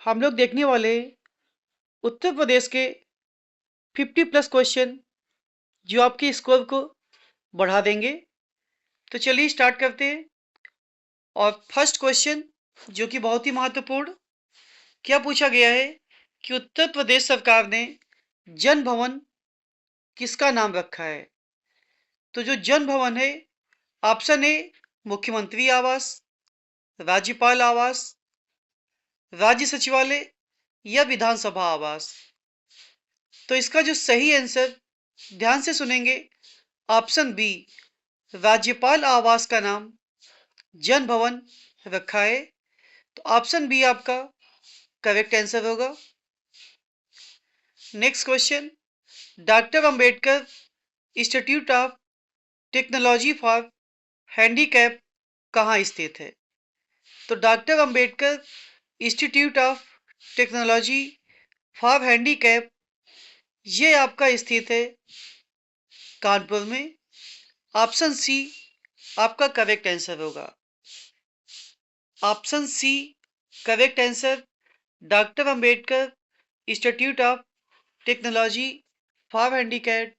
हम लोग देखने वाले उत्तर प्रदेश के 50 प्लस क्वेश्चन जो आपके स्कोर को बढ़ा देंगे। तो चलिए स्टार्ट करते हैं। और फर्स्ट क्वेश्चन जो कि बहुत ही महत्वपूर्ण, क्या पूछा गया है कि उत्तर प्रदेश सरकार ने जन भवन किसका नाम रखा है। तो जो जन भवन है, ऑप्शन ए मुख्यमंत्री आवास, राज्यपाल आवास, राज्य सचिवालय या विधानसभा आवास। तो इसका जो सही आंसर, ध्यान से सुनेंगे, ऑप्शन बी राज्यपाल आवास का नाम जन भवन रखा है। तो ऑप्शन बी आपका करेक्ट आंसर होगा। Next question, doctor Ambedkar institute of technology for handicap कहाँ स्थित है। तो doctor Ambedkar institute of technology for handicap ये आपका स्थित है कानपुर में। ऑप्शन सी आपका करेक्ट आंसर होगा। Option C correct answer, doctor Ambedkar institute of technology for handicap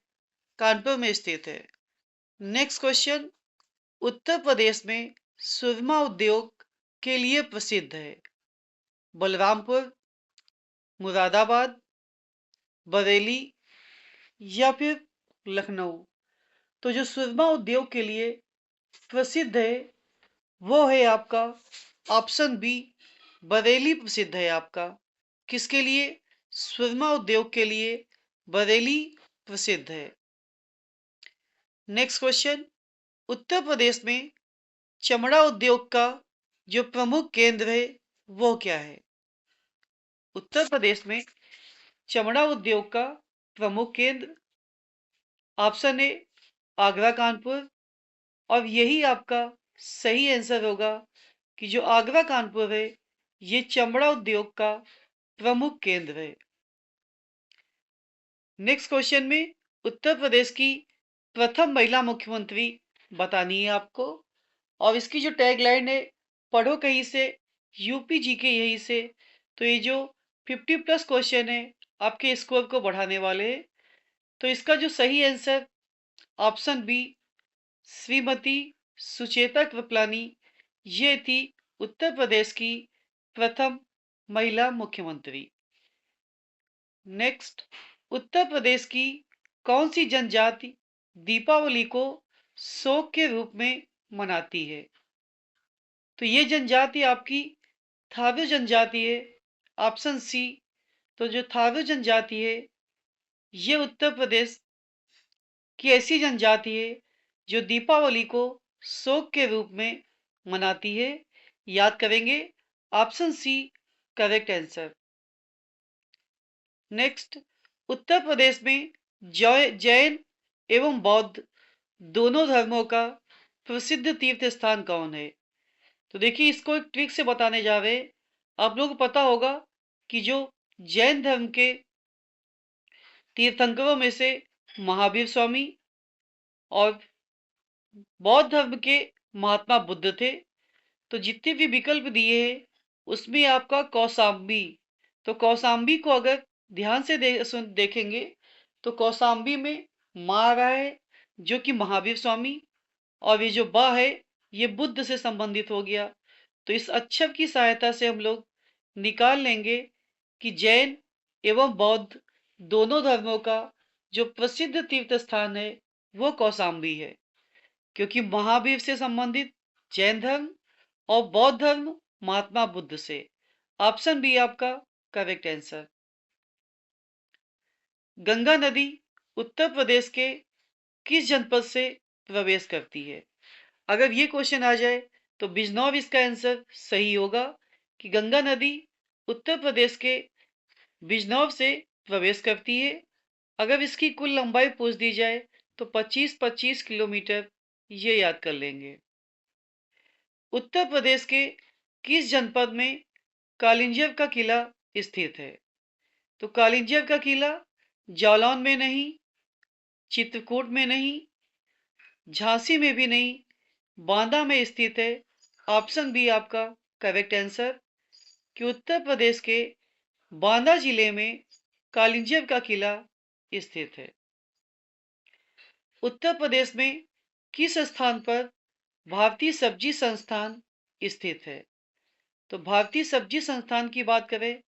Kanpur में स्थित है। नेक्स्ट क्वेश्चन, उत्तर प्रदेश में सुरमा उद्योग के लिए प्रसिद्ध है बलरामपुर, मुरादाबाद, बरेली या फिर लखनऊ। तो जो सुरमा उद्योग के लिए प्रसिद्ध है वो है आपका ऑप्शन बी बरेली प्रसिद्ध है आपका। किसके लिए? सुरमा उद्योग के लिए बरेली प्रसिद्ध है। नेक्स्ट क्वेश्चन, उत्तर प्रदेश में चमड़ा उद्योग का जो प्रमुख केंद्र है वो क्या है। उत्तर प्रदेश में चमड़ा उद्योग का प्रमुख केंद्र, ऑप्शन ए आगरा कानपुर। और यही आपका सही आंसर होगा कि जो आगरा कानपुर है ये चमड़ा उद्योग का प्रमुख केंद्र है। नेक्स्ट क्वेश्चन में उत्तर प्रदेश की प्रथम महिला मुख्यमंत्री बतानी है आपको। और इसकी जो टैगलाइन है, पढ़ो कहीं से यूपी जी के यहीं से। तो ये जो 50 प्लस क्वेश्चन है आपके स्कोर को बढ़ाने वाले हैं। तो इसका जो सही answer option B Shrimati Sucheta Kripalani ये थी उत्तर प्रदेश की प्रथम महिला मुख्यमंत्री। नेक्स्ट, उत्तर प्रदेश की कौन सी जनजाति दीपावली को शोक के रूप में मनाती है। तो ये जनजाति आपकी थारू जनजाति है, ऑप्शन सी। तो जो थारू जनजाति है ये उत्तर प्रदेश की ऐसी जनजाति है जो दीपावली को शोक के रूप में मनाती है। याद करेंगे, option C correct answer. Next, Uttar Pradesh में जैन एवं बौद्ध दोनों धर्मों का प्रसिद्ध तीर्थ स्थान कौन है। तो देखिए, इसको एक ट्रिक से बताने जा रहे हैं। आप लोगों को पता होगा कि जो जैन धर्म के तीर्थंकरों में से महावीर स्वामी और बौद्ध धर्म के महात्मा बुद्ध थे। तो जितने भी विकल्प दिए हैं उसमें आपका कौशाम्बी। तो कौशाम्बी को अगर ध्यान से देखेंगे तो कौशाम्बी में माँ आ रहा है जो कि महावीर स्वामी, और ये जो बा है ये बुद्ध से संबंधित हो गया। तो इस अक्षर की सहायता से हम लोग निकाल लेंगे कि जैन एवं बौद्ध दोनों धर्मों का जो प्रसिद्ध तीर्थ स्थान है वो कौशाम्बी है, क्योंकि महावीर से संबंधित जैन धर्म और बौद्ध धर्म महात्मा बुद्ध से। ऑप्शन बी आपका करेक्ट आंसर। गंगा नदी उत्तर प्रदेश के किस जनपद से प्रवेश करती है। अगर ये क्वेश्चन आ जाए तो बिजनौर इसका आंसर सही होगा कि गंगा नदी उत्तर प्रदेश के बिजनौर से प्रवेश करती है। अगर इसकी कुल लंबाई पूछ दी जाए तो 25-25 किलोमीटर, ये याद कर लेंगे। उत्तर प्रदेश के किस जनपद में कालिंजर का किला स्थित है। तो कालिंजर का किला जालौन में नहीं, चित्रकूट में नहीं, झांसी में भी नहीं, बांदा में स्थित है। ऑप्शन बी आपका करेक्ट आंसर। कि उत्तर प्रदेश के बांदा जिले में कालिंजर का किला स्थित है। उत्तर प्रदेश में किस स्थान पर भारतीय सब्जी संस्थान स्थित है? तो भारतीय सब्जी संस्थान की बात करें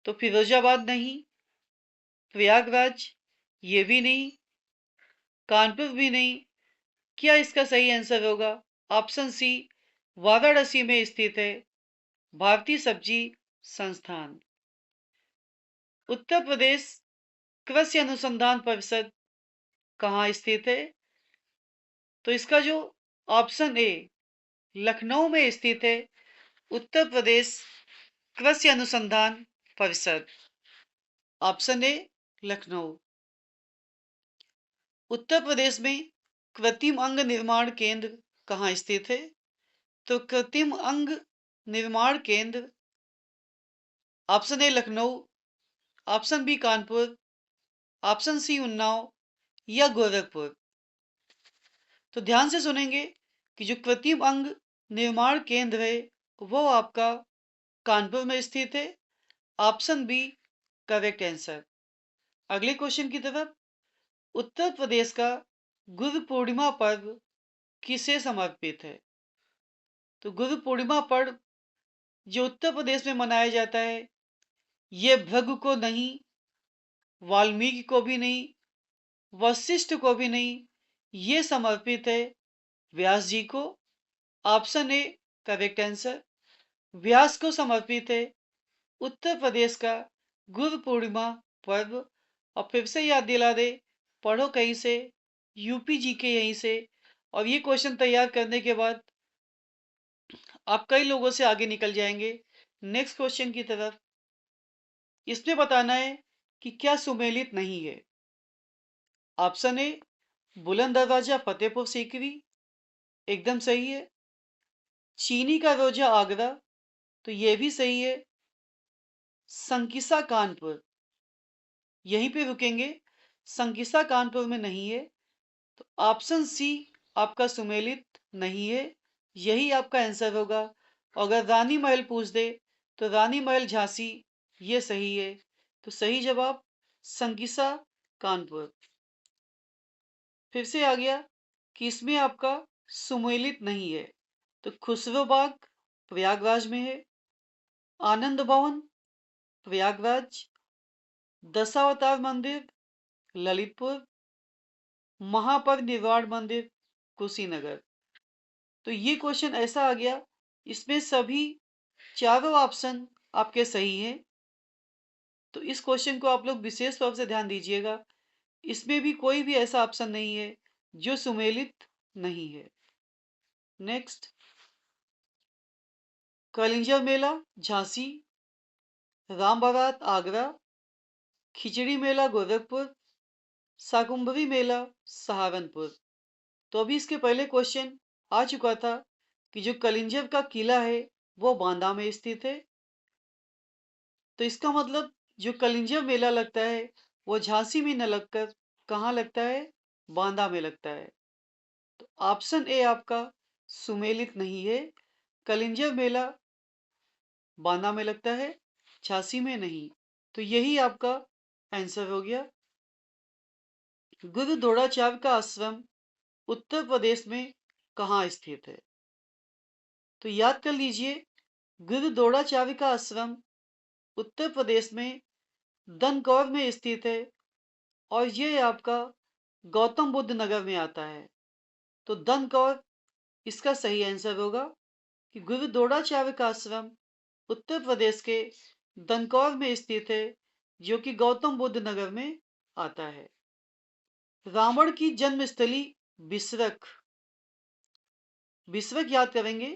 तो फिरोजाबाद नहीं, प्रयागराज ये भी नहीं, कानपुर भी नहीं। क्या इसका सही आंसर होगा? ऑप्शन सी, वाराणसी में स्थित है भारतीय सब्जी संस्थान। उत्तर प्रदेश कृषि अनुसंधान परिषद कहाँ स्थित है? तो इसका जो ऑप्शन ए लखनऊ में स्थित है उत्तर प्रदेश कृषि अनुसंधान परिषद। Option A Lucknow. उत्तर प्रदेश में कृत्रिम अंग निर्माण केंद्र कहाँ स्थित है? तो कृत्रिम अंग निर्माण केंद्र option A Lucknow, option B Kanpur, option C Unnao या गोरखपुर। तो ध्यान से सुनेंगे कि जो कृत्रिम अंग निर्माण केंद्र है वो आपका कानपुर में स्थित है। Option B correct answer. अगले क्वेश्चन की तरफ। उत्तर प्रदेश का गुरु पूर्णिमा पर्व किसे समर्पित है? तो गुरु पूर्णिमा पर्व जो उत्तर प्रदेश में मनाया जाता है ये भृगु को नहीं, वाल्मीकि को भी नहीं, वशिष्ठ को भी नहीं, ये समर्पित है व्यास जी को। Option A correct answer. Vyas को समर्पित है उत्तर प्रदेश का गुरु पूर्णिमा पर्व। और फिर से याद दिला दे, पढ़ो कहीं से, यूपी जी के यहीं से। और ये क्वेश्चन तैयार करने के बाद आप कई लोगों से आगे निकल जाएंगे। नेक्स्ट क्वेश्चन की तरफ। इसमें बताना है कि क्या सुमेलित नहीं है। ऑप्शन ए बुलंद दरवाजा फतेहपुर सीकरी, एकदम सही है। चीनी का रोजा आगरा, तो यह भी सही है। संकिसा कानपुर, यहीं पे रुकेंगे, संकिसा कानपुर में नहीं है। तो ऑप्शन सी आपका सुमेलित नहीं है, यही आपका आंसर होगा। अगर रानी महल पूछ दे तो रानी महल झांसी, ये सही है। तो सही जवाब संकिसा कानपुर। फिर से आ गया कि इसमें आपका सुमेलित नहीं है। तो खुसरो बाग प्रयागराज में है, आनंद भवन प्रयागराज, दशावतार मंदिर ललितपुर, महापरिनिर्वाण मंदिर कुशीनगर। तो ये क्वेश्चन ऐसा आ गया, इसमें सभी चारों ऑप्शन आपके सही हैं। तो इस क्वेश्चन को आप लोग विशेष तौर से ध्यान दीजिएगा, इसमें भी कोई भी ऐसा ऑप्शन नहीं है जो सुमेलित नहीं है। नेक्स्ट, कलिंजर मेला झांसी, राम बारात आगरा, खिचड़ी मेला गोरखपुर, शाकुंभरी मेला सहारनपुर। तो अभी इसके पहले क्वेश्चन आ चुका था कि जो कलिंजर का किला है वो बांदा में स्थित है। तो इसका मतलब जो कलिंजर मेला लगता है वो झांसी में न लगकर कहाँ लगता है? बांदा में लगता है। तो ऑप्शन ए आपका सुमेलित नहीं है, कलिंजर मेला बांदा में लगता है, झांसी में नहीं। तो यही आपका आंसर हो गया। गुरु द्रोणाचार्य का आश्रम उत्तर प्रदेश में कहाँ स्थित है? तो याद कर लीजिए, गुरु द्रोणाचार्य का आश्रम उत्तर प्रदेश में दनकौर में स्थित है और ये आपका गौतम बुद्ध नगर में आता है। तो दनकौर इसका सही आंसर होगा कि गुरु द्रोणाचार्य का आश्रम उत्तर प्रदेश के दनकौर में स्थित है, जो कि गौतम बुद्ध नगर में आता है। रावण की जन्मस्थली बिसरख, बिसरख याद करेंगे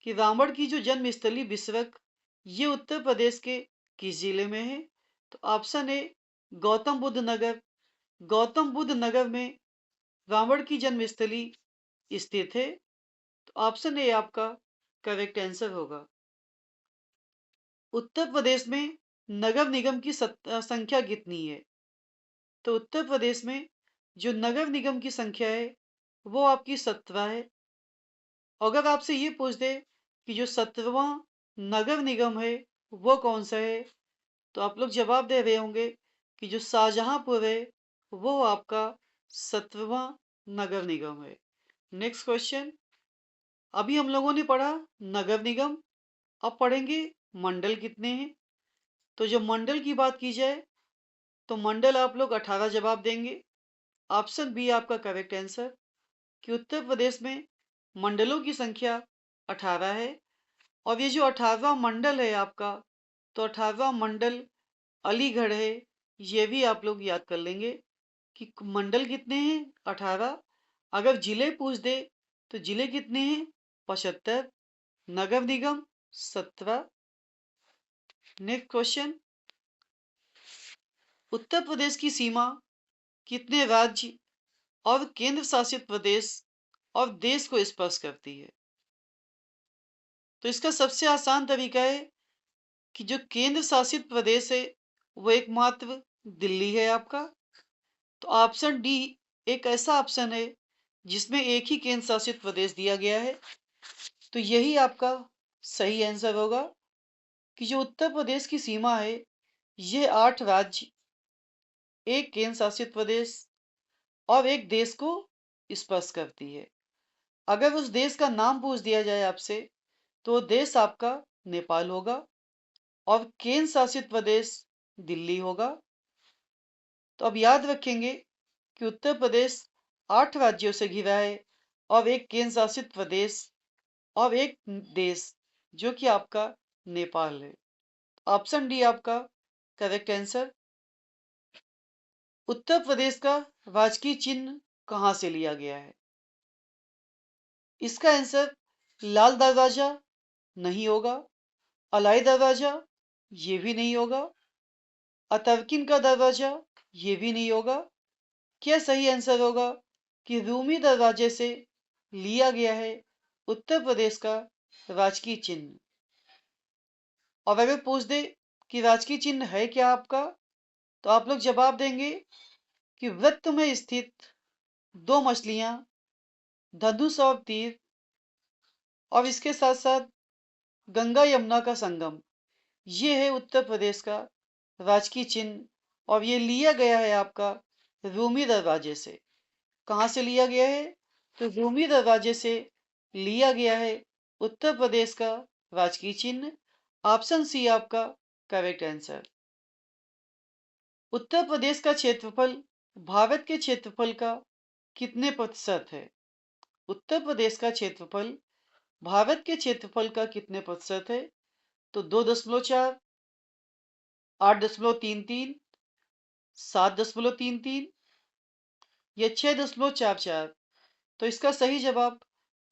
कि रावण की जो जन्मस्थली बिसरख ये उत्तर प्रदेश के किस जिले में है? तो ऑप्शन ए गौतम बुद्ध नगर। गौतम बुद्ध नगर में रावण की जन्मस्थली स्थित है। तो ऑप्शन ए आपका करेक्ट आंसर होगा। उत्तर प्रदेश में नगर निगम की संख्या कितनी है? तो उत्तर प्रदेश में जो नगर निगम की संख्या है वो आपकी 17 है। अगर आपसे ये पूछ दे कि जो 17वां नगर निगम है वो कौन सा है? तो आप लोग जवाब दे रहे होंगे कि जो शाहजहांपुर है वो आपका 17वां नगर निगम है। नेक्स्ट क्वेश्चन, अभी हम लोगों ने पढ़ा नगर निगम, अब पढ़ेंगे मंडल कितने हैं। तो जो मंडल की बात की जाए तो मंडल आप लोग 18 जवाब देंगे। ऑप्शन बी आपका करेक्ट आंसर कि उत्तर प्रदेश में मंडलों की संख्या 18 है। और ये जो 18वां मंडल है आपका, तो 18वां मंडल अलीगढ़ है। ये भी आप लोग याद कर लेंगे कि मंडल कितने हैं, 18। अगर जिले पूछ दे तो जिले कितने हैं, 75। नगर निगम 17। नेक्स्ट क्वेश्चन, उत्तर प्रदेश की सीमा कितने राज्य और केंद्र शासित प्रदेश और देश को स्पर्श करती है? तो इसका सबसे आसान तरीका है कि जो केंद्र शासित प्रदेश है वो एकमात्र दिल्ली है आपका। तो ऑप्शन डी एक ऐसा ऑप्शन है जिसमें एक ही केंद्र शासित प्रदेश दिया गया है। तो यही आपका सही आंसर होगा कि जो उत्तर प्रदेश की सीमा है ये 8 राज्य, एक केंद्र शासित प्रदेश और एक देश को स्पर्श करती है। अगर उस देश का नाम पूछ दिया जाए आपसे तो देश आपका नेपाल होगा और केंद्र शासित प्रदेश दिल्ली होगा। तो अब याद रखेंगे कि उत्तर प्रदेश 8 राज्यों से घिरा है और एक केंद्र शासित प्रदेश और एक देश जो कि आपका नेपाल है। ऑप्शन डी आपका करेक्ट आंसर। उत्तर प्रदेश का राजकीय चिन्ह कहां से लिया गया है? इसका आंसर लाल दरवाजा नहीं होगा, अलाई दरवाजा ये भी नहीं होगा, अतर्किन का दरवाजा ये भी नहीं होगा। क्या सही आंसर होगा कि रूमी दरवाजे से लिया गया है उत्तर प्रदेश का राजकीय चिन्ह। और अगर पूछ दे कि राजकीय चिन्ह है क्या आपका, तो आप लोग जवाब देंगे कि वृत्त में स्थित 2 मछलियां, धनुष और तीर, और इसके साथ साथ गंगा यमुना का संगम, ये है उत्तर प्रदेश का राजकीय चिन्ह। और ये लिया गया है आपका रूमी दरवाजे से। कहाँ से लिया गया है? तो रूमी दरवाजे से लिया गया है उत्तर प्रदेश का राजकीय चिन्ह। ऑप्शन सी आपका करेक्ट आंसर। उत्तर प्रदेश का क्षेत्रफल भारत के क्षेत्रफल का कितने प्रतिशत है? उत्तर प्रदेश का क्षेत्रफल भारत के क्षेत्रफल का कितने प्रतिशत है? तो 2.4, 8.33, 7.33 या 6.44। तो इसका सही जवाब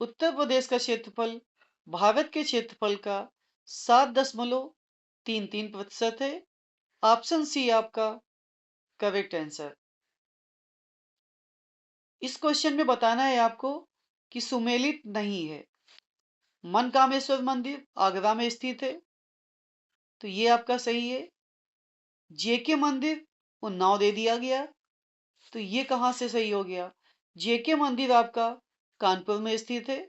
उत्तर प्रदेश का क्षेत्रफल भारत के क्षेत्रफल का 7.33% है। ऑप्शन सी आपका करेक्ट आंसर। इस क्वेश्चन में बताना है आपको कि सुमेलित नहीं है। मनकामेश्वर मंदिर आगरा में स्थित है, तो ये आपका सही है। जेके मंदिर उन्नाव दे दिया गया, तो ये कहां से सही हो गया? जेके मंदिर आपका कानपुर में स्थित है।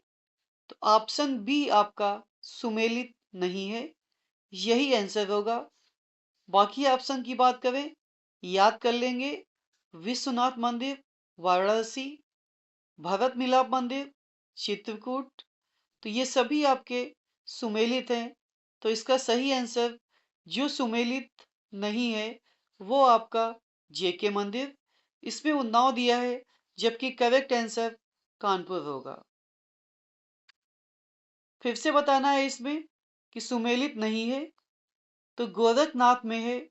तो ऑप्शन बी आपका सुमेलित नहीं है, यही आंसर होगा। बाकी ऑप्शन की बात करें, याद कर लेंगे विश्वनाथ मंदिर वाराणसी, भरत मिलाप मंदिर चित्रकूट, तो ये सभी आपके सुमेलित हैं। तो इसका सही आंसर जो सुमेलित नहीं है वो आपका जेके मंदिर, इसमें उन्नाव दिया है, जबकि करेक्ट आंसर कानपुर होगा। फिर से बताना है इसमें कि सुमेलित नहीं है, तो गोरखनाथ में है।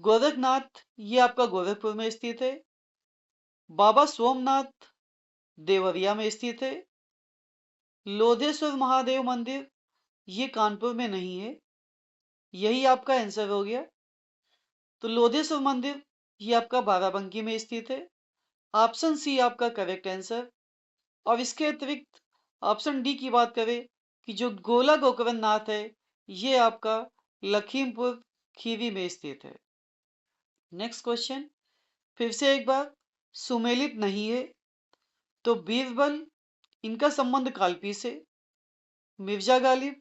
गोरखनाथ ये आपका गोरखपुर में स्थित है। बाबा सोमनाथ देवरिया में स्थित है। लोधेश्वर महादेव मंदिर ये कानपुर में नहीं है, यही आपका आंसर हो गया। तो लोधेश्वर मंदिर ये आपका बाराबंकी में स्थित है। ऑप्शन सी आपका करेक्ट आंसर। और इसके अतिरिक्त ऑप्शन डी की बात करें कि जो गोला गोकर्ण नाथ है ये आपका लखीमपुर खीरी में स्थित है। नेक्स्ट क्वेश्चन, फिर से एक बार, सुमेलित नहीं है तो बीरबल इनका संबंध कालपी से, मिर्जा गालिब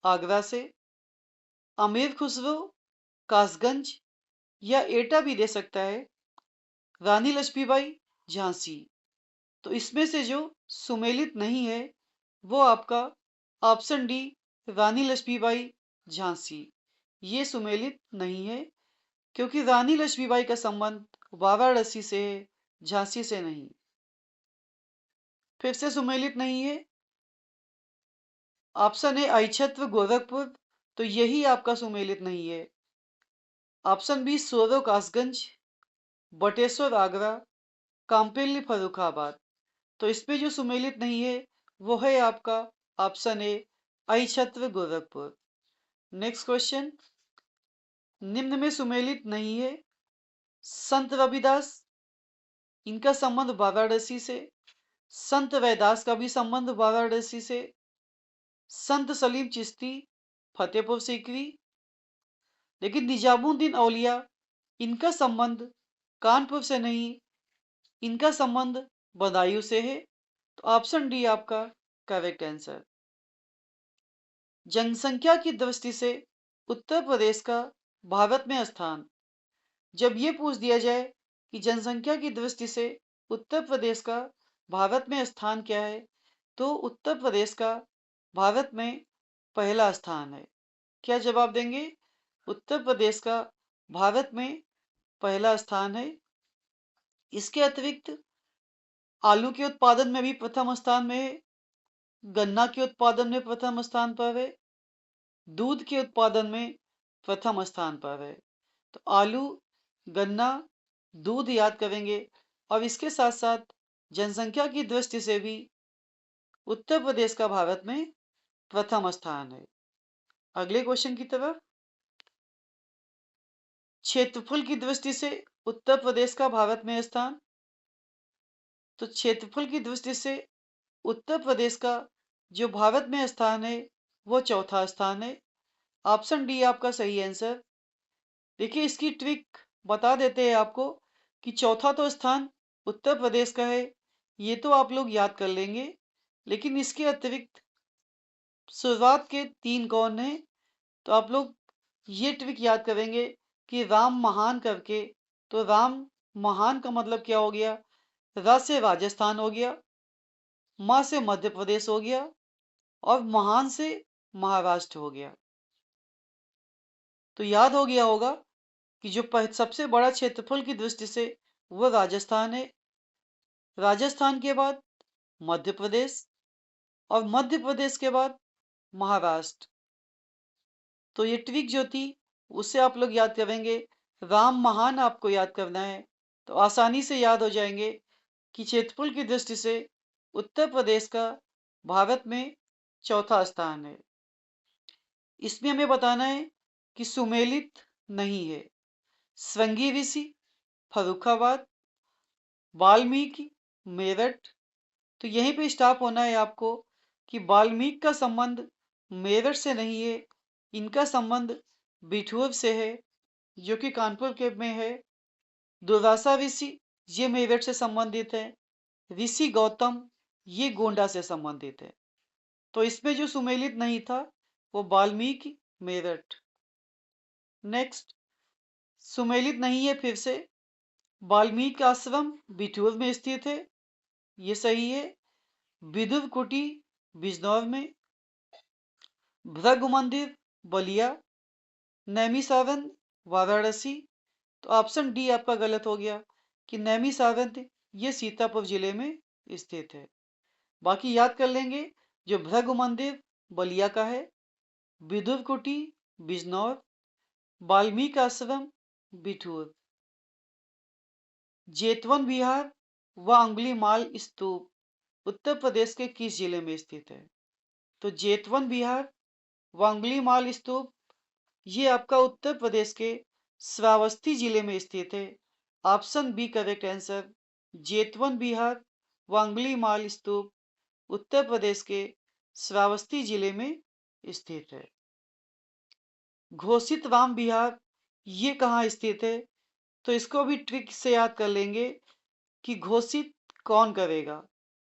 आगरा से, अमीर खुसरो, कासगंज या एटा भी दे सकता है। रानी लक्ष्मीबाई, झांसी। तो इसमें से जो सुमेलित नहीं है वो आपका ऑप्शन डी रानी लक्ष्मीबाई, झांसी, ये सुमेलित नहीं है, क्योंकि रानी लक्ष्मीबाई का संबंध वाराणसी से है, झांसी से नहीं। फिर से सुमेलित नहीं है। ऑप्शन है अहिच्छत्र गोरखपुर, तो यही आपका सुमेलित नहीं है। ऑप्शन बी सोरो कासगंज, बटेश्वर आगरा, काम्पिल्ली फर्रुखाबाद। तो इसमें जो सुमेलित नहीं है वो है आपका option A Ahichchhatra Gorakhpur. Next question, निम्न में सुमेलित नहीं है। संत रविदास, इनका संबंध वाराणसी से। संत रैदास का भी संबंध वाराणसी से। संत सलीम चिश्ती, फतेहपुर सीकरी। लेकिन निजामुद्दीन औलिया, इनका संबंध कानपुर से नहीं, इनका संबंध बदायूं से है। तो ऑप्शन डी आपका करेक्ट आंसर। जनसंख्या की दृष्टि से उत्तर प्रदेश का भारत में स्थान। जब ये पूछ दिया जाए कि जनसंख्या की दृष्टि से उत्तर प्रदेश का भारत में स्थान क्या है, तो उत्तर प्रदेश का भारत में पहला स्थान है। क्या जवाब देंगे? उत्तर प्रदेश का भारत में पहला स्थान है। इसके अतिरिक्त आलू के उत्पादन में भी प्रथम स्थान में है, गन्ना के उत्पादन में प्रथम स्थान पर है, दूध के उत्पादन में प्रथम स्थान पर है। तो आलू, गन्ना, दूध याद करेंगे, और इसके साथ साथ जनसंख्या की दृष्टि से भी उत्तर प्रदेश का भारत में प्रथम स्थान है। अगले क्वेश्चन की तरफ, क्षेत्रफल की दृष्टि से उत्तर प्रदेश का भारत में स्थान। तो क्षेत्रफल की दृष्टि से उत्तर प्रदेश का जो भारत में स्थान है वो चौथा स्थान है। ऑप्शन डी आपका सही आंसर। देखिए, इसकी ट्रिक बता देते हैं आपको कि चौथा तो स्थान उत्तर प्रदेश का है, ये तो आप लोग याद कर लेंगे, लेकिन इसके अतिरिक्त शुरुआत के 3 कौन है, तो आप लोग ये ट्रिक याद करेंगे कि राम महान करके। तो राम महान का मतलब क्या हो गया? रा से राजस्थान हो गया, माँ से मध्य प्रदेश हो गया, और महान से महाराष्ट्र हो गया। तो याद हो गया होगा कि जो सबसे बड़ा क्षेत्रफल की दृष्टि से वो राजस्थान है, राजस्थान के बाद मध्य प्रदेश, और मध्य प्रदेश के बाद महाराष्ट्र। तो ये ट्रिक जो थी उससे आप लोग याद करेंगे, राम महान आपको याद करना है, तो आसानी से याद हो जाएंगे कि क्षेत्रफल की दृष्टि से उत्तर प्रदेश का भारत में चौथा स्थान है। इसमें हमें बताना है कि सुमेलित नहीं है। श्रृंगी ऋषि, फर्रुखाबाद, वाल्मीकि, मेरठ। तो यहीं पे स्टॉप होना है आपको कि वाल्मीकि का संबंध मेरठ से नहीं है, इनका संबंध बिठूर से है, जो कि कानपुर के में है। दुर्वासा ऋषि, ये मेरठ से संबंधित है। ऋषि गौतम, ये गोंडा से संबंधित है। तो इसमें जो सुमेलित नहीं था वो वाल्मीकि, मेरठ। नेक्स्ट, सुमेलित नहीं है फिर से। वाल्मीकि आश्रम बिठूर में स्थित है, ये सही है। विदुर कुटी, बिजनौर में। भृगु मंदिर, बलिया। नैमिषारण्य, वाराणसी। तो ऑप्शन डी आपका गलत हो गया कि नैमिषारण्य ये सीतापुर जिले में स्थित है। बाकी याद कर लेंगे, जो भृगु मंदिर बलिया का है, विदुर कुटी बिजनौर, वाल्मीकि आश्रम बिठूर। जेतवन विहार व अंगुलीमाल स्तूप उत्तर प्रदेश के किस जिले में स्थित है? तो जेतवन विहार व अंगुलीमाल स्तूप ये आपका उत्तर प्रदेश के श्रावस्ती जिले में स्थित है। Option B correct answer. Jetavan Vihar व अंगुलीमाल स्तूप उत्तर प्रदेश के श्रावस्ती जिले में स्थित है। घोषित राम विहार ये कहाँ स्थित है? तो इसको भी ट्रिक से याद कर लेंगे कि घोषित कौन करेगा।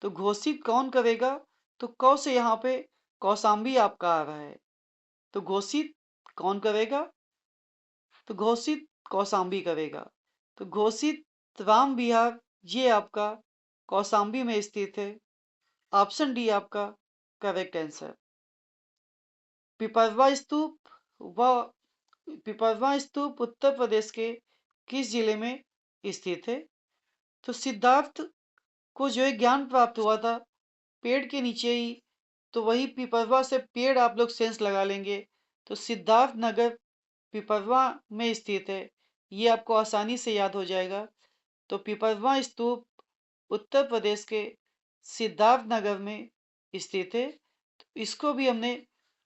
तो घोषित कौन करेगा, तो कौ से यहाँ पे कौशाम्बी आपका आ रहा है। तो घोषित कौन करेगा? तो घोषित कौशाम्बी करेगा। तो घोषित राम विहार ये आपका कौशाम्बी में स्थित है। ऑप्शन डी आपका करेक्ट आंसर। पिपरवा स्तूप व पिपरवा स्तूप उत्तर प्रदेश के किस जिले में स्थित है? तो सिद्धार्थ को जो है ज्ञान प्राप्त हुआ था पेड़ के नीचे ही, तो वही पिपरवा से पेड़ आप लोग सेंस लगा लेंगे। तो सिद्धार्थ नगर पिपरवा में स्थित है, ये आपको आसानी से याद हो जाएगा। तो पिपरवा स्तूप उत्तर प्रदेश के सिद्धार्थ नगर में स्थित है। तो इसको भी हमने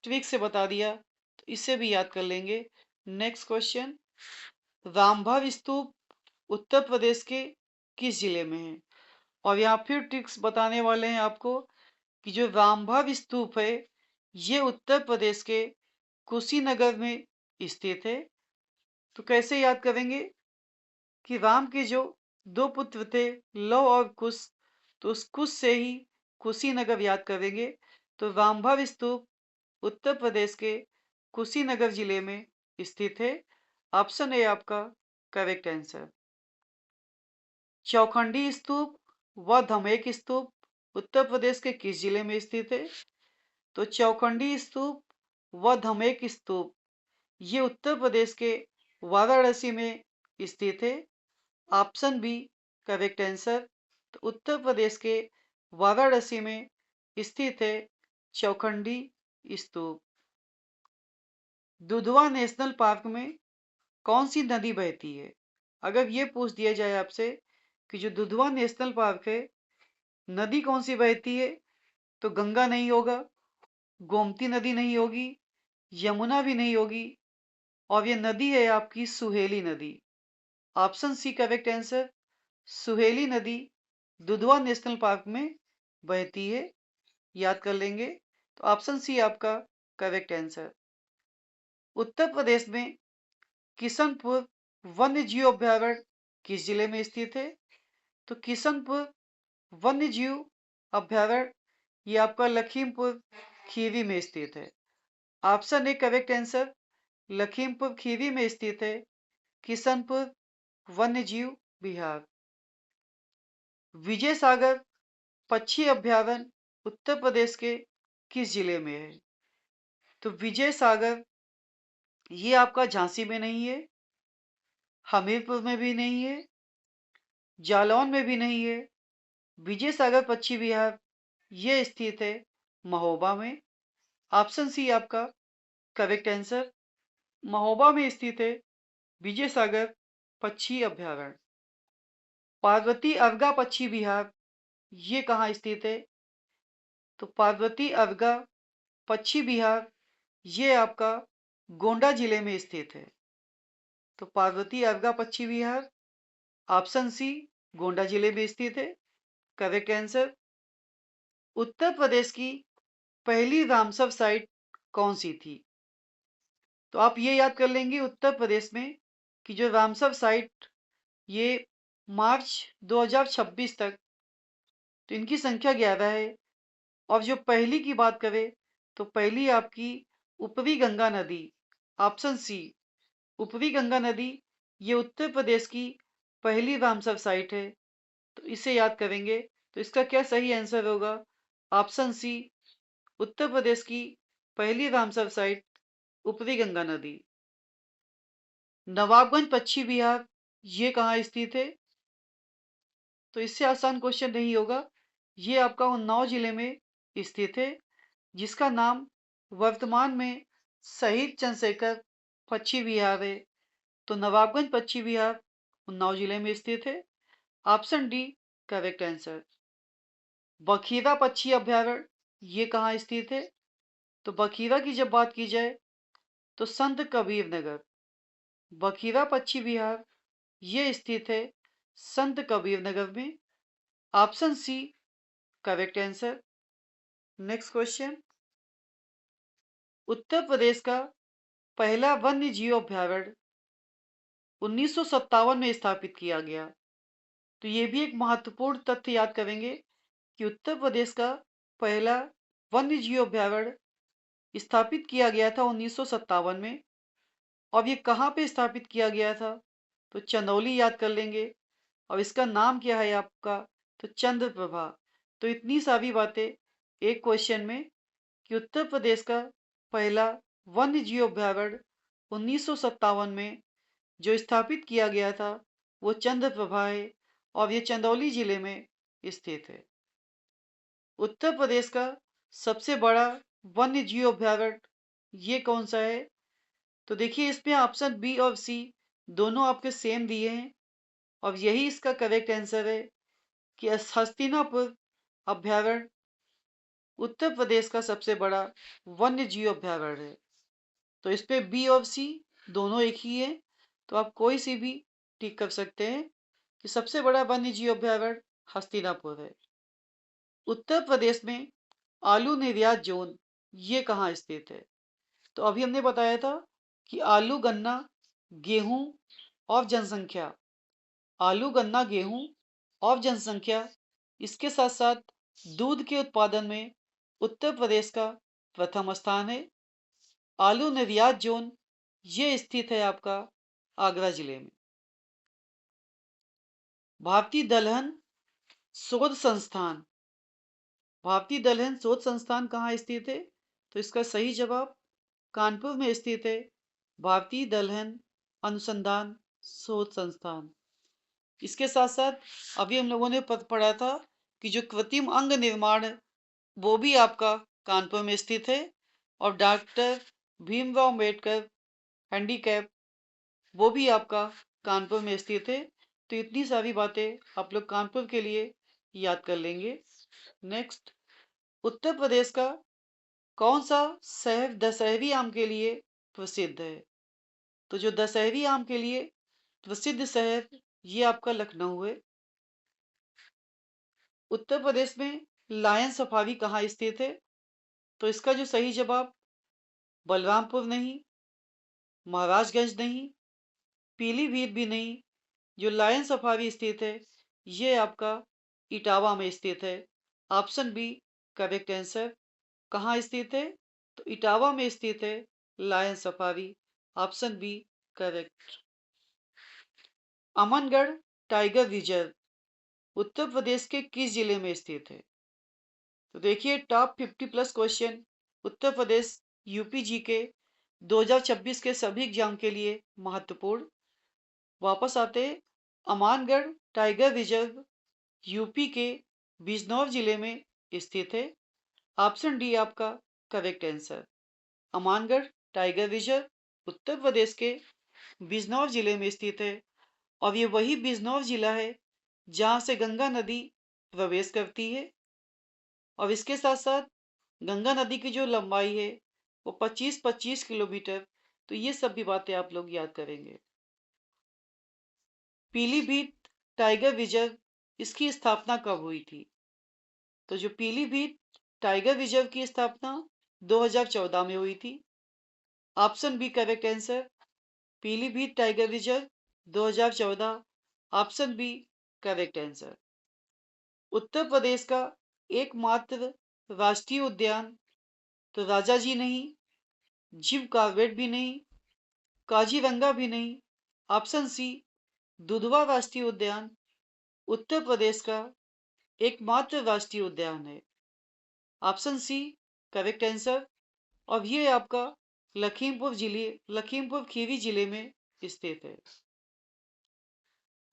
ट्रिक से बता दिया, तो इसे भी याद कर लेंगे। नेक्स्ट क्वेश्चन, रामभर स्तूप उत्तर प्रदेश के किस जिले में है? और यहाँ फिर ट्रिक्स बताने वाले हैं आपको कि जो रामभर स्तूप है ये उत्तर प्रदेश के कुशीनगर में स्थित है। तो कैसे याद करेंगे कि राम के जो दो पुत्र थे लव और कुश, तो उस कुश से ही कुशीनगर याद करेंगे। तो रामभर स्तूप उत्तर प्रदेश के कुशीनगर जिले में स्थित है। ऑप्शन ए आपका करेक्ट आंसर। चौखंडी स्तूप व धमेक स्तूप उत्तर प्रदेश के किस जिले में स्थित है? तो चौखंडी स्तूप व धमेक स्तूप ये उत्तर प्रदेश के वाराणसी में स्थित है। Option B correct answer. तो उत्तर प्रदेश के वाराणसी में स्थित है चौखंडी स्तूप। दुधवा नेशनल पार्क में कौन सी नदी बहती है? अगर ये पूछ दिया जाए आपसे कि जो दुधवा नेशनल पार्क है नदी कौन सी बहती है, तो गंगा नहीं होगा, गोमती नदी नहीं होगी, यमुना भी नहीं होगी, और ये नदी है आपकी सुहेली नदी। Option C correct answer. Suheli नदी दुधवा नेशनल पार्क में बहती है, याद कर लेंगे। तो ऑप्शन सी आपका करेक्ट आंसर। उत्तर प्रदेश में किशनपुर वन्य जीव अभ्यारण्य किस जिले में स्थित है? तो किशनपुर वन्य जीव अभ्यारण्य ये आपका लखीमपुर खीरी में स्थित है। Option A correct answer. Lakhimpur Kheri में स्थित है किशनपुर वन्य जीव विहार। विजय सागर पक्षी अभ्यारण्य उत्तर प्रदेश के किस जिले में है? तो विजय सागर ये आपका झांसी में नहीं है, हमीरपुर में भी नहीं है, जालौन में भी नहीं है। विजय सागर पक्षी विहार ये स्थित है महोबा में। ऑप्शन सी आपका करेक्ट आंसर। महोबा में स्थित है विजय सागर पक्षी अभ्यारण्य। पार्वती अरगा पक्षी विहार ये कहाँ स्थित है? तो पार्वती अरगा पक्षी विहार ये आपका गोंडा जिले में स्थित है। तो पार्वती अरगा पक्षी विहार ऑप्शन सी गोंडा जिले में स्थित है, करेक्ट आंसर। उत्तर प्रदेश की पहली रामसर साइट कौन सी थी? तो आप ये याद कर लेंगे उत्तर प्रदेश में कि जो रामसर साइट ये मार्च 2026 तक, तो इनकी संख्या 11 है। और जो पहली की बात करें तो पहली आपकी ऊपरी गंगा नदी, ऑप्शन सी ऊपरी गंगा नदी ये उत्तर प्रदेश की पहली रामसर साइट है। तो इसे याद करेंगे। तो इसका क्या सही आंसर होगा? ऑप्शन सी उत्तर प्रदेश की पहली रामसर साइट ऊपरी गंगा नदी। नवाबगंज पक्षी विहार ये कहाँ स्थित है? तो इससे आसान क्वेश्चन नहीं होगा। ये आपका उन्नाव जिले में स्थित है, जिसका नाम वर्तमान में शहीद चंद्रशेखर पक्षी विहार है। तो नवाबगंज पक्षी विहार उन्नाव जिले में स्थित है। Option D correct answer. Bakhira पक्षी अभ्यारण्य ये कहाँ स्थित है? तो बखीरा की जब बात की जाए तो संत कबीर नगर। बखीरा पक्षी विहार ये स्थित है संत कबीर नगर में। Option C correct answer. Next question, Uttar Pradesh का पहला वन्य जीव अभ्यारण्य 1957 में स्थापित किया गया। तो ये भी एक महत्वपूर्ण तथ्य याद करेंगे कि उत्तर प्रदेश का पहला वन्य जीव अभ्यारण्य स्थापित किया गया था 1957 में। अब ये कहाँ पे स्थापित किया गया था? तो चंदौली याद कर लेंगे। अब इसका नाम क्या है आपका? तो चंद्रप्रभा। तो इतनी सारी बातें एक क्वेश्चन में कि उत्तर प्रदेश का पहला वन्य जीव अभ्यारण्य 1957 में जो स्थापित किया गया था वो चंद्रप्रभा है और ये चंदौली जिले में स्थित है। उत्तर प्रदेश का सबसे बड़ा वन्य जीव अभ्यारण्य ये कौन सा है? तो देखिए इसमें ऑप्शन बी और सी दोनों आपके सेम दिए हैं और यही इसका करेक्ट आंसर है कि हस्तिनापुर अभ्यारण्य उत्तर प्रदेश का सबसे बड़ा वन्य जीव अभ्यारण्य है। तो इस पे बी और सी दोनों एक ही है, तो आप कोई सी भी टिक कर सकते हैं कि सबसे बड़ा वन्य जीव अभ्यारण्य हस्तिनापुर है। उत्तर प्रदेश में आलू निर्यात जोन ये कहाँ स्थित है? तो अभी हमने बताया था कि आलू गन्ना गेहूं और जनसंख्या, आलू गन्ना गेहूं और जनसंख्या इसके साथ साथ दूध के उत्पादन में उत्तर प्रदेश का प्रथम स्थान है। आलू निर्यात जोन ये स्थित है आपका आगरा जिले में। भारतीय दलहन शोध संस्थान, भारतीय दलहन शोध संस्थान कहाँ स्थित है? तो इसका सही जवाब कानपुर में स्थित है भारतीय दलहन अनुसंधान शोध संस्थान। इसके साथ साथ अभी हम लोगों ने पढ़ा था कि जो कृत्रिम अंग निर्माण है वो भी आपका कानपुर में स्थित है और डॉक्टर भीमराव अम्बेडकर हैंडीकैप वो भी आपका कानपुर में स्थित है। तो इतनी सारी बातें आप लोग कानपुर के लिए याद कर लेंगे। नेक्स्ट, उत्तर प्रदेश का कौन सा शहर दशहरी आम के लिए प्रसिद्ध है? तो जो दशहरी आम के लिए प्रसिद्ध शहर ये आपका लखनऊ है। उत्तर प्रदेश में लायन सफारी कहाँ स्थित है? तो इसका जो सही जवाब बलरामपुर नहीं, महाराजगंज नहीं, पीलीभीत भी नहीं, जो लायन सफारी स्थित है ये आपका इटावा में स्थित है। Option B correct answer. कहाँ स्थित है? तो इटावा में स्थित है lion safari. Option B correct. Amangarh tiger reserve Uttar Pradesh के किस जिले में स्थित है? तो देखिए top 50 plus question Uttar Pradesh UP G K 2026 के सभी एग्जाम के लिए महत्वपूर्ण। वापस आते अमानगढ़ टाइगर रिजर्व यूपी के बिजनौर जिले में स्थित है। ऑप्शन डी आपका correct answer. Amangarh tiger reserve Uttar Pradesh के बिजनौर जिले में स्थित है और ये वही बिजनौर जिला है जहां से गंगा नदी प्रवेश करती है और इसके साथ साथ गंगा नदी की जो लंबाई है वो 25-25 किलोमीटर। तो ये सब भी बातें आप लोग याद करेंगे। पीलीभीत टाइगर रिजर्व इसकी स्थापना कब हुई थी? तो जो पीलीभीत टाइगर रिजर्व की स्थापना 2014 में हुई थी। Option B correct answer. Pilibhit tiger reserve 2014। Option B correct answer. Uttar Pradesh का एकमात्र राष्ट्रीय उद्यान, तो राजा जी नहीं, जिम कॉर्बेट भी नहीं, काजीरंगा भी नहीं। ऑप्शन सी दुधवा राष्ट्रीय उद्यान उत्तर प्रदेश का एकमात्र राष्ट्रीय उद्यान है। Option C correct answer. और ये आपका लखीमपुर खीरी जिले में स्थित है।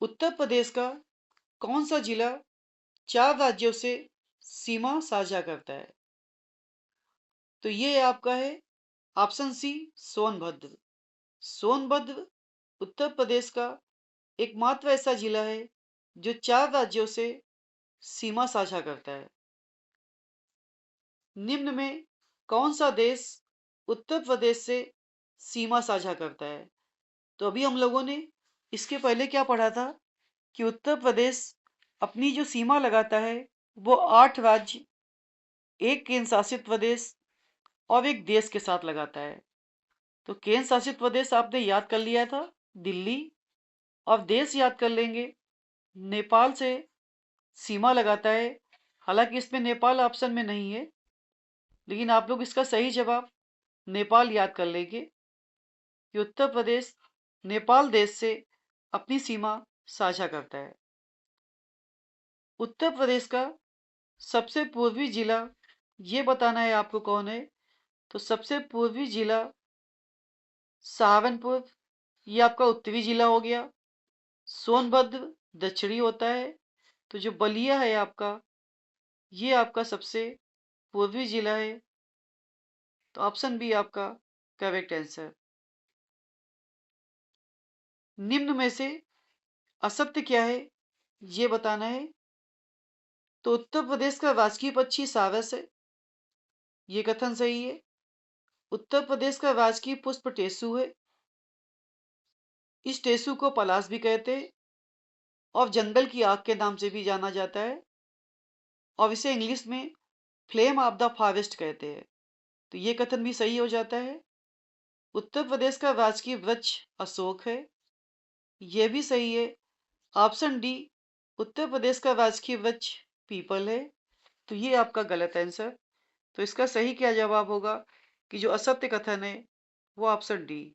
उत्तर प्रदेश का कौन सा जिला 4 राज्यों से सीमा साझा करता है? तो ये आपका है ऑप्शन सी सोनभद्र। सोनभद्र उत्तर प्रदेश का एकमात्र ऐसा जिला है जो 4 राज्यों से सीमा साझा करता है। निम्न में कौन सा देश उत्तर प्रदेश से सीमा साझा करता है? तो अभी हम लोगों ने इसके पहले क्या पढ़ा था कि उत्तर प्रदेश अपनी जो सीमा लगाता है वो 8 राज्य, एक केंद्र शासित प्रदेश और एक देश के साथ लगाता है। तो केंद्र शासित प्रदेश आपने याद कर लिया था दिल्ली, और देश याद कर लेंगे नेपाल से सीमा लगाता है। हालांकि इसमें नेपाल ऑप्शन में नहीं है, लेकिन आप लोग इसका सही जवाब नेपाल याद कर लेंगे। कि उत्तर प्रदेश नेपाल देश से अपनी सीमा साझा करता है। उत्तर प्रदेश का सबसे पूर्वी जिला ये बताना है आपको कौन है, तो सबसे पूर्वी जिला सहारनपुर, ये आपका उत्तरी जिला हो गया। सोनभद्र दक्षिणी होता है, तो जो बलिया है आपका, ये आपका सबसे पूर्वी जिला है। तो ऑप्शन बी आपका करेक्ट आंसर। निम्न में से असत्य क्या है, ये बताना है। तो उत्तर प्रदेश का राजकीय पक्षी सारस है, ये कथन सही है। उत्तर प्रदेश का राजकीय पुष्प टेसू है, इस टेसू को पलाश भी कहते हैं और जंगल की आग के नाम से भी जाना जाता है, और इसे इंग्लिश में फ्लेम ऑफ द फॉरेस्ट कहते हैं। तो ये कथन भी सही हो जाता है। उत्तर प्रदेश का राजकीय वृक्ष अशोक है, यह भी सही है। ऑप्शन डी, उत्तर प्रदेश का राजकीय वृक्ष पीपल है, तो ये आपका गलत आंसर। तो इसका सही क्या जवाब होगा कि जो असत्य कथन है वो ऑप्शन डी।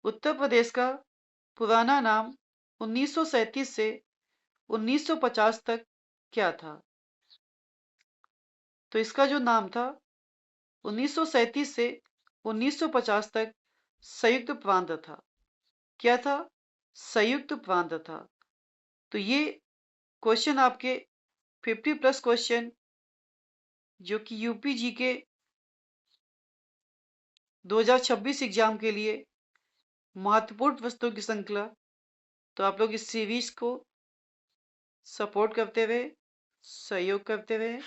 उत्तर प्रदेश का पुराना नाम 1937 से 1950 तक क्या था? तो इसका जो नाम था 1937 से 1950 तक संयुक्त प्रांत था। क्या था? संयुक्त प्रांत था। तो ये क्वेश्चन आपके 50+ क्वेश्चन जो कि यूपी जी के 2026 एग्जाम के लिए महत्वपूर्ण प्रश्नों की श्रृंखला। तो आप लोग इस सीरीज को सपोर्ट करते रहे, सहयोग करते रहे।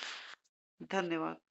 धन्यवाद।